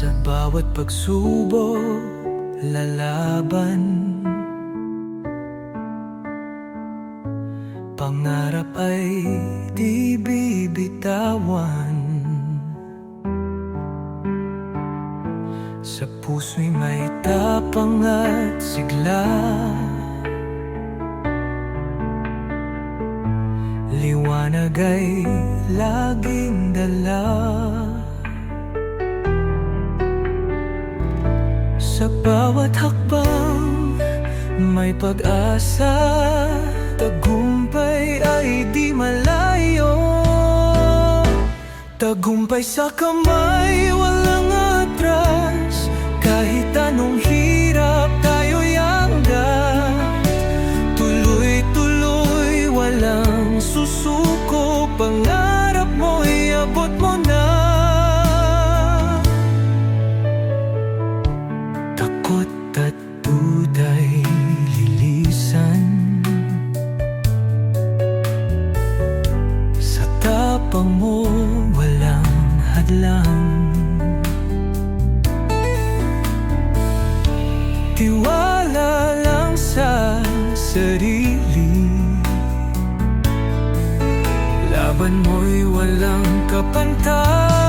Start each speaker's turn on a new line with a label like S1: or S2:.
S1: Sa bawat pagsubok, lalaban. Pangarap ay di bibitawan. Sa puso'y may tapang at sigla. Liwanag ay laging dala. Sa bawat hakbang may pag-asa. Tagumpay ay di malayo. Tagumpay sa kamay, walang atras. Kahit anong hirap tayo'y hanggan. Tuloy-tuloy, walang susuko. Pangarap mo'y abot mo na. Takot at duda'y lilisan. Sa tapang mo, walang hadlang. Tiwala lang sa sarili. Laban mo'y walang kapantay.